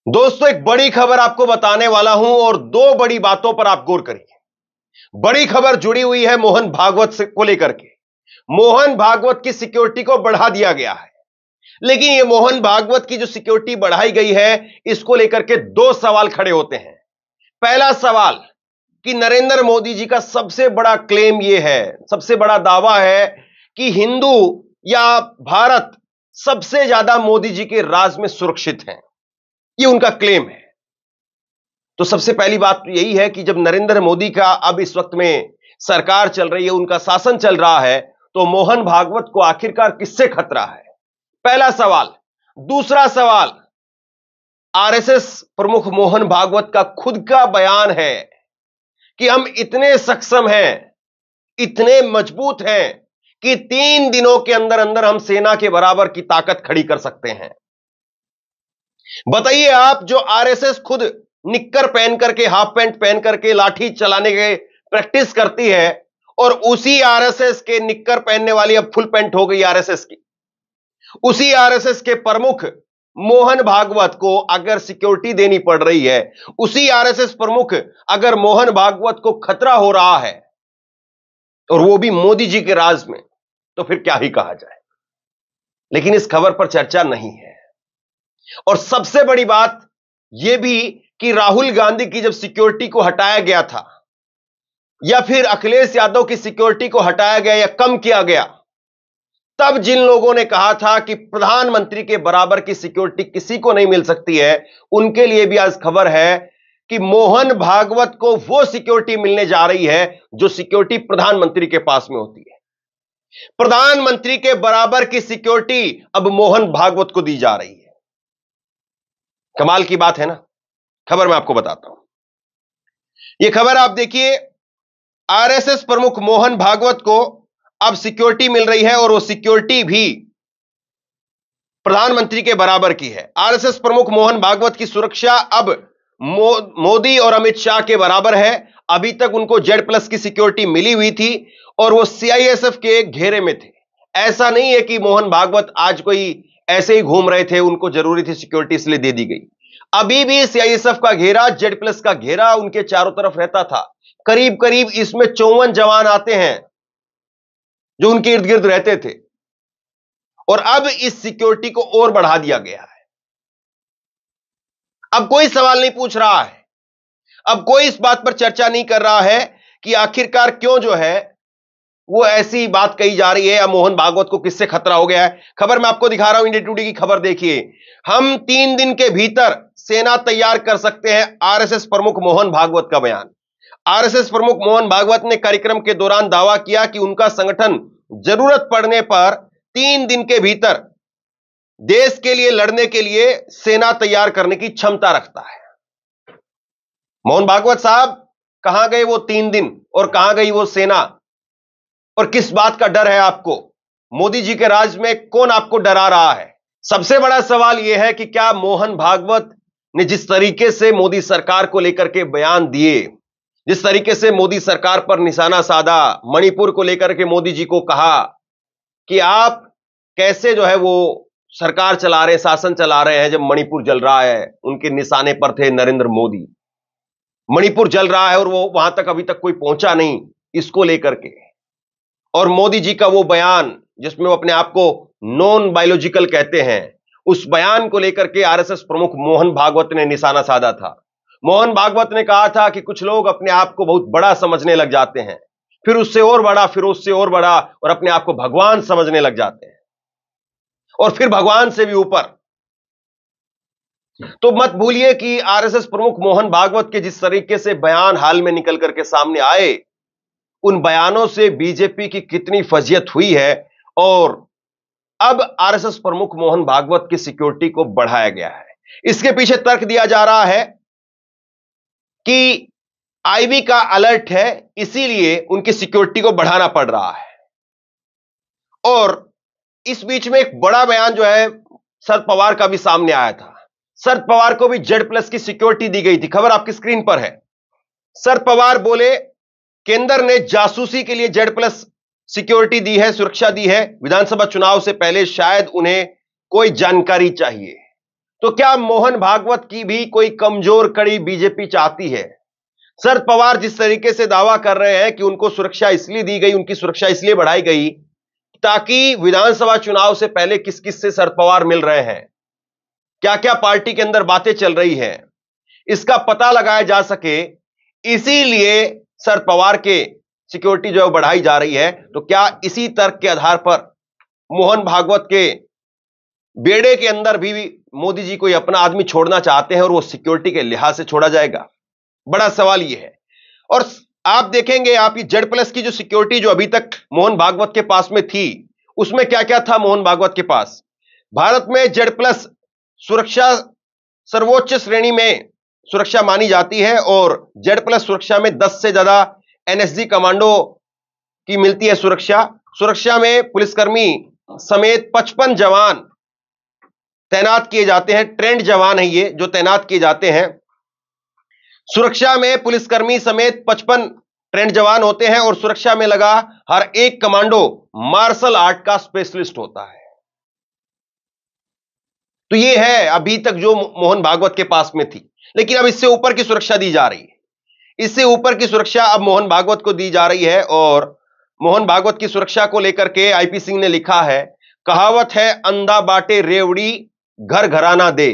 दोस्तों, एक बड़ी खबर आपको बताने वाला हूं और दो बड़ी बातों पर आप गौर करिए। बड़ी खबर जुड़ी हुई है मोहन भागवत से को लेकर के। मोहन भागवत की सिक्योरिटी को बढ़ा दिया गया है, लेकिन यह मोहन भागवत की जो सिक्योरिटी बढ़ाई गई है, इसको लेकर के दो सवाल खड़े होते हैं। पहला सवाल कि नरेंद्र मोदी जी का सबसे बड़ा क्लेम यह है, सबसे बड़ा दावा है कि हिंदू या भारत सबसे ज्यादा मोदी जी के राज में सुरक्षित हैं। यह उनका क्लेम है। तो सबसे पहली बात तो यही है कि जब नरेंद्र मोदी का अब इस वक्त में सरकार चल रही है, उनका शासन चल रहा है, तो मोहन भागवत को आखिरकार किससे खतरा है? पहला सवाल। दूसरा सवाल, आरएसएस प्रमुख मोहन भागवत का खुद का बयान है कि हम इतने सक्षम हैं, इतने मजबूत हैं कि 3 दिनों के अंदर अंदर हम सेना के बराबर की ताकत खड़ी कर सकते हैं। बताइए आप, जो आरएसएस खुद निक्कर पहन करके, हाफ पैंट पहन करके लाठी चलाने के प्रैक्टिस करती है, और उसी आरएसएस के निक्कर पहनने वाली अब फुल पैंट हो गई आरएसएस की, उसी आरएसएस के प्रमुख मोहन भागवत को अगर सिक्योरिटी देनी पड़ रही है, उसी आरएसएस प्रमुख अगर मोहन भागवत को खतरा हो रहा है, और वो भी मोदी जी के राज में, तो फिर क्या ही कहा जाए। लेकिन इस खबर पर चर्चा नहीं है। और सबसे बड़ी बात यह भी कि राहुल गांधी की जब सिक्योरिटी को हटाया गया था, या फिर अखिलेश यादव की सिक्योरिटी को हटाया गया या कम किया गया, तब जिन लोगों ने कहा था कि प्रधानमंत्री के बराबर की सिक्योरिटी किसी को नहीं मिल सकती है, उनके लिए भी आज खबर है कि मोहन भागवत को वो सिक्योरिटी मिलने जा रही है जो सिक्योरिटी प्रधानमंत्री के पास में होती है। प्रधानमंत्री के बराबर की सिक्योरिटी अब मोहन भागवत को दी जा रही है। कमाल की बात है ना। खबर मैं आपको बताता हूं। यह खबर आप देखिए, आरएसएस प्रमुख मोहन भागवत को अब सिक्योरिटी मिल रही है, और वो सिक्योरिटी भी प्रधानमंत्री के बराबर की है। आरएसएस प्रमुख मोहन भागवत की सुरक्षा अब मोदी और अमित शाह के बराबर है। अभी तक उनको Z+ की सिक्योरिटी मिली हुई थी, और वो CISF के घेरे में थे। ऐसा नहीं है कि मोहन भागवत आज कोई ऐसे ही घूम रहे थे, उनको जरूरी थी सिक्योरिटी इसलिए दे दी गई। अभी भी CISF का घेरा, Z+ का घेरा उनके चारों तरफ रहता था। करीब करीब इसमें 54 जवान आते हैं जो उनके इर्द गिर्द रहते थे, और अब इस सिक्योरिटी को और बढ़ा दिया गया है। अब कोई सवाल नहीं पूछ रहा है, अब कोई इस बात पर चर्चा नहीं कर रहा है कि आखिरकार क्यों जो है वो ऐसी बात कही जा रही है, या मोहन भागवत को किससे खतरा हो गया है। खबर मैं आपको दिखा रहा हूं, इंडिया टुडे की खबर देखिए। हम 3 दिन के भीतर सेना तैयार कर सकते हैं, आरएसएस प्रमुख मोहन भागवत का बयान। आरएसएस प्रमुख मोहन भागवत ने कार्यक्रम के दौरान दावा किया कि उनका संगठन जरूरत पड़ने पर 3 दिन के भीतर देश के लिए लड़ने के लिए सेना तैयार करने की क्षमता रखता है। मोहन भागवत साहब, कहां गए वो 3 दिन, और कहां गई वो सेना, और किस बात का डर है आपको? मोदी जी के राज में कौन आपको डरा रहा है? सबसे बड़ा सवाल यह है कि क्या मोहन भागवत ने जिस तरीके से मोदी सरकार को लेकर के बयान दिए, जिस तरीके से मोदी सरकार पर निशाना साधा, मणिपुर को लेकर के मोदी जी को कहा कि आप कैसे जो है वो सरकार चला रहे, शासन चला रहे हैं, जब मणिपुर जल रहा है, उनके निशाने पर थे नरेंद्र मोदी। मणिपुर जल रहा है और वो वहां तक अभी तक कोई पहुंचा नहीं, इसको लेकर के। और मोदी जी का वो बयान जिसमें वो अपने आप को नॉन बायोलॉजिकल कहते हैं, उस बयान को लेकर के आरएसएस प्रमुख मोहन भागवत ने निशाना साधा था। मोहन भागवत ने कहा था कि कुछ लोग अपने आप को बहुत बड़ा समझने लग जाते हैं, फिर उससे और बड़ा, फिर उससे और बड़ा, और अपने आप को भगवान समझने लग जाते हैं, और फिर भगवान से भी ऊपर। तो मत भूलिए कि आरएसएस प्रमुख मोहन भागवत के जिस तरीके से बयान हाल में निकल करके सामने आए, उन बयानों से बीजेपी की कितनी फजियत हुई है, और अब आरएसएस प्रमुख मोहन भागवत की सिक्योरिटी को बढ़ाया गया है। इसके पीछे तर्क दिया जा रहा है कि आईबी का अलर्ट है, इसीलिए उनकी सिक्योरिटी को बढ़ाना पड़ रहा है। और इस बीच में एक बड़ा बयान जो है शरद पवार का भी सामने आया था। शरद पवार को भी Z+ की सिक्योरिटी दी गई थी। खबर आपकी स्क्रीन पर है। शरद पवार बोले, केंद्र ने जासूसी के लिए Z+ सिक्योरिटी दी है, सुरक्षा दी है। विधानसभा चुनाव से पहले शायद उन्हें कोई जानकारी चाहिए, तो क्या मोहन भागवत की भी कोई कमजोर कड़ी बीजेपी चाहती है? शरद पवार जिस तरीके से दावा कर रहे हैं कि उनको सुरक्षा इसलिए दी गई, उनकी सुरक्षा इसलिए बढ़ाई गई ताकि विधानसभा चुनाव से पहले किस किस से शरद पवार मिल रहे हैं, क्या क्या पार्टी के अंदर बातें चल रही हैं, इसका पता लगाया जा सके, इसीलिए शरद पवार के सिक्योरिटी जो है बढ़ाई जा रही है। तो क्या इसी तर्क के आधार पर मोहन भागवत के बेड़े के अंदर भी मोदी जी कोई अपना आदमी छोड़ना चाहते हैं और वो सिक्योरिटी के लिहाज से छोड़ा जाएगा? बड़ा सवाल ये है। और आप देखेंगे, आप ये जेड प्लस की जो सिक्योरिटी जो अभी तक मोहन भागवत के पास में थी, उसमें क्या क्या था मोहन भागवत के पास? भारत में जेड प्लस सुरक्षा सर्वोच्च श्रेणी में सुरक्षा मानी जाती है और जेड प्लस सुरक्षा में 10 से ज्यादा एनएसजी कमांडो की मिलती है सुरक्षा में पुलिसकर्मी समेत 55 जवान तैनात किए जाते हैं। ट्रेंड जवान है ये जो तैनात किए जाते हैं। सुरक्षा में पुलिसकर्मी समेत 55 ट्रेंड जवान होते हैं और सुरक्षा में लगा हर एक कमांडो मार्शल आर्ट का स्पेशलिस्ट होता है। तो ये है अभी तक जो मोहन भागवत के पास में थी, लेकिन अब इससे ऊपर की सुरक्षा दी जा रही है। इससे ऊपर की सुरक्षा अब मोहन भागवत को दी जा रही है और मोहन भागवत की सुरक्षा को लेकर के आईपी सिंह ने लिखा है, कहावत है अंधा बाटे रेवड़ी घर घराना दे।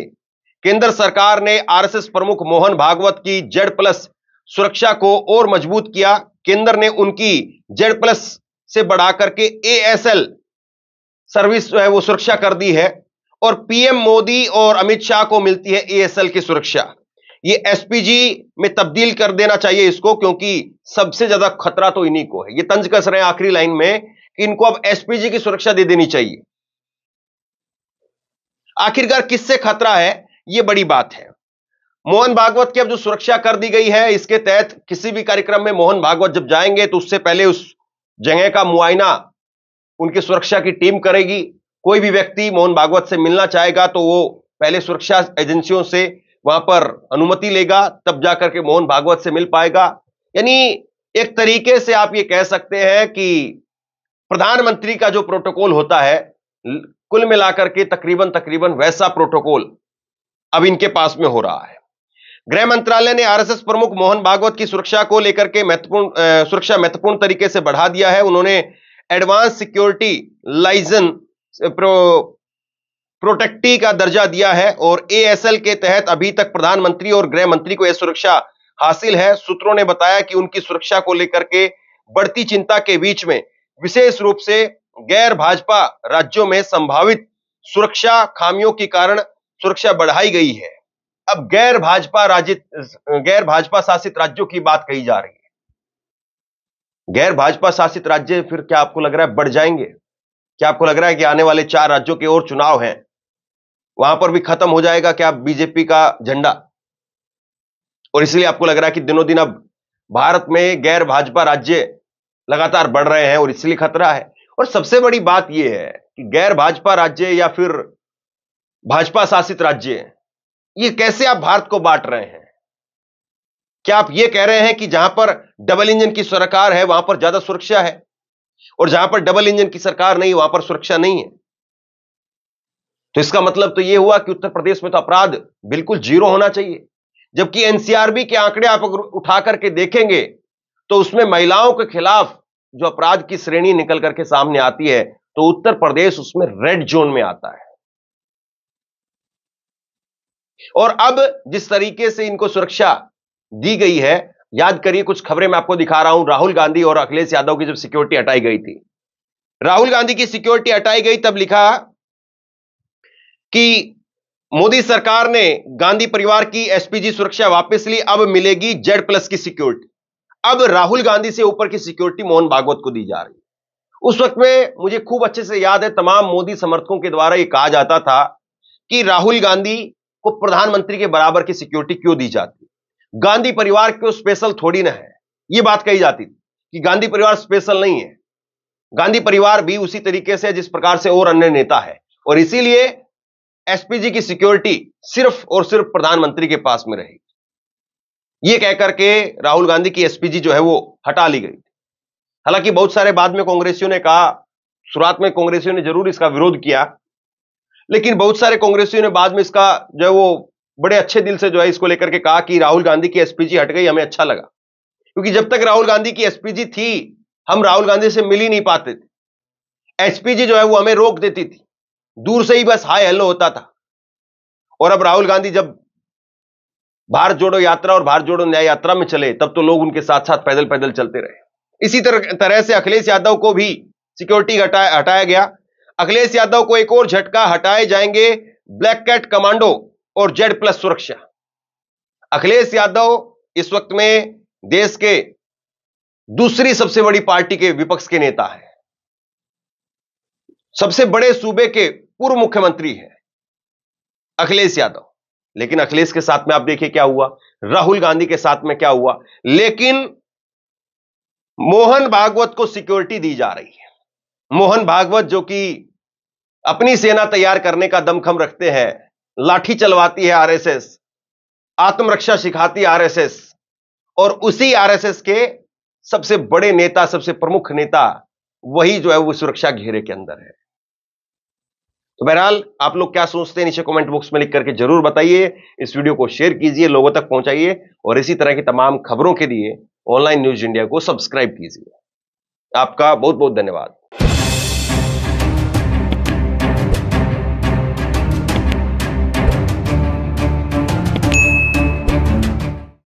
केंद्र सरकार ने आरएसएस प्रमुख मोहन भागवत की जेड प्लस सुरक्षा को और मजबूत किया। केंद्र ने उनकी जेड प्लस से बढ़ाकर के एएसएल सर्विस जो है वो सुरक्षा कर दी है और पीएम मोदी और अमित शाह को मिलती है एएसएल की सुरक्षा। ये एसपीजी में तब्दील कर देना चाहिए इसको, क्योंकि सबसे ज्यादा खतरा तो इन्हीं को है। ये तंज कस रहे हैं आखिरी लाइन में कि इनको अब एसपीजी की सुरक्षा दे देनी चाहिए। आखिरकार किससे खतरा है, ये बड़ी बात है। मोहन भागवत की अब जो सुरक्षा कर दी गई है, इसके तहत किसी भी कार्यक्रम में मोहन भागवत जब जाएंगे तो उससे पहले उस जगह का मुआयना उनकी सुरक्षा की टीम करेगी। कोई भी व्यक्ति मोहन भागवत से मिलना चाहेगा तो वो पहले सुरक्षा एजेंसियों से वहां पर अनुमति लेगा, तब जाकर के मोहन भागवत से मिल पाएगा। यानी एक तरीके से आप ये कह सकते हैं कि प्रधानमंत्री का जो प्रोटोकॉल होता है, कुल मिलाकर के तकरीबन वैसा प्रोटोकॉल अब इनके पास में हो रहा है। गृह मंत्रालय ने आरएसएस प्रमुख मोहन भागवत की सुरक्षा को लेकर के सुरक्षा महत्वपूर्ण तरीके से बढ़ा दिया है। उन्होंने एडवांस सिक्योरिटी लाइजन प्रोटेक्टी का दर्जा दिया है और एएसएल के तहत अभी तक प्रधानमंत्री और गृह मंत्री को यह सुरक्षा हासिल है। सूत्रों ने बताया कि उनकी सुरक्षा को लेकर के बढ़ती चिंता के बीच में विशेष रूप से गैर भाजपा राज्यों में संभावित सुरक्षा खामियों के कारण सुरक्षा बढ़ाई गई है। अब गैर भाजपा शासित राज्यों की बात कही जा रही है। गैर भाजपा शासित राज्य फिर क्या आपको लग रहा है बढ़ जाएंगे? क्या आपको लग रहा है कि आने वाले 4 राज्यों के और चुनाव हैं, वहां पर भी खत्म हो जाएगा क्या बीजेपी का झंडा? और इसलिए आपको लग रहा है कि दिनों दिन अब भारत में गैर भाजपा राज्य लगातार बढ़ रहे हैं और इसलिए खतरा है। और सबसे बड़ी बात यह है कि गैर भाजपा राज्य या फिर भाजपा शासित राज्य, ये कैसे आप भारत को बांट रहे हैं? क्या आप ये कह रहे हैं कि जहां पर डबल इंजन की सरकार है वहां पर ज्यादा सुरक्षा है और जहां पर डबल इंजन की सरकार नहीं वहां पर सुरक्षा नहीं है? तो इसका मतलब तो यह हुआ कि उत्तर प्रदेश में तो अपराध बिल्कुल 0 होना चाहिए, जबकि एनसीआरबी के आंकड़े आप अगर उठा करके देखेंगे तो उसमें महिलाओं के खिलाफ जो अपराध की श्रेणी निकल करके सामने आती है तो उत्तर प्रदेश उसमें रेड जोन में आता है। और अब जिस तरीके से इनको सुरक्षा दी गई है, याद करिए कुछ खबरें मैं आपको दिखा रहा हूं। राहुल गांधी और अखिलेश यादव की जब सिक्योरिटी हटाई गई थी, राहुल गांधी की सिक्योरिटी हटाई गई, तब लिखा कि मोदी सरकार ने गांधी परिवार की एसपीजी सुरक्षा वापस ली, अब मिलेगी जेड प्लस की सिक्योरिटी। अब राहुल गांधी से ऊपर की सिक्योरिटी मोहन भागवत को दी जा रही है। उस वक्त में मुझे खूब अच्छे से याद है, तमाम मोदी समर्थकों के द्वारा यह कहा जाता था कि राहुल गांधी को प्रधानमंत्री के बराबर की सिक्योरिटी क्यों दी जाती, गांधी परिवार क्यों स्पेशल थोड़ी ना है। यह बात कही जाती थी कि गांधी परिवार स्पेशल नहीं है, गांधी परिवार भी उसी तरीके से जिस प्रकार से और अन्य नेता है, और इसीलिए एसपीजी की सिक्योरिटी सिर्फ और सिर्फ प्रधानमंत्री के पास में रहेगी। यह कहकर के राहुल गांधी की एसपीजी जो है वो हटा ली गई। हालांकि बहुत सारे बाद में कांग्रेसियों ने कहा, शुरुआत में कांग्रेसियों ने जरूर इसका विरोध किया, लेकिन बहुत सारे कांग्रेसियों ने बाद में इसका जो है वो बड़े अच्छे दिल से जो है इसको लेकर के कहा कि राहुल गांधी की एसपीजी हट गई, हमें अच्छा लगा, क्योंकि जब तक राहुल गांधी की एसपीजी थी हम राहुल गांधी से मिल ही नहीं पाते थे। एसपीजी जो है वो हमें रोक देती थी, दूर से ही बस हाय हेलो होता था। और अब राहुल गांधी जब भारत जोड़ो यात्रा और भारत जोड़ो न्याय यात्रा में चले, तब तो लोग उनके साथ साथ पैदल पैदल चलते रहे। इसी तरह से अखिलेश यादव को भी सिक्योरिटी हटाया गया। अखिलेश यादव को एक और झटका, हटाए जाएंगे ब्लैक कैट कमांडो और जेड प्लस सुरक्षा। अखिलेश यादव इस वक्त में देश के दूसरी सबसे बड़ी पार्टी के विपक्ष के नेता हैं, सबसे बड़े सूबे के पूर्व मुख्यमंत्री हैं अखिलेश यादव। लेकिन अखिलेश के साथ में आप देखिए क्या हुआ, राहुल गांधी के साथ में क्या हुआ। लेकिन मोहन भागवत को सिक्योरिटी दी जा रही है। मोहन भागवत जो कि अपनी सेना तैयार करने का दमखम रखते हैं, लाठी चलवाती है आरएसएस, आत्मरक्षा सिखाती है आरएसएस, और उसी आरएसएस के सबसे बड़े नेता, सबसे प्रमुख नेता वही जो है वो सुरक्षा घेरे के अंदर है। तो बहरहाल आप लोग क्या सोचते हैं नीचे कमेंट बॉक्स में लिख करके जरूर बताइए। इस वीडियो को शेयर कीजिए, लोगों तक पहुंचाइए, और इसी तरह की तमाम खबरों के लिए ऑनलाइन न्यूज इंडिया को सब्सक्राइब कीजिए। आपका बहुत बहुत धन्यवाद।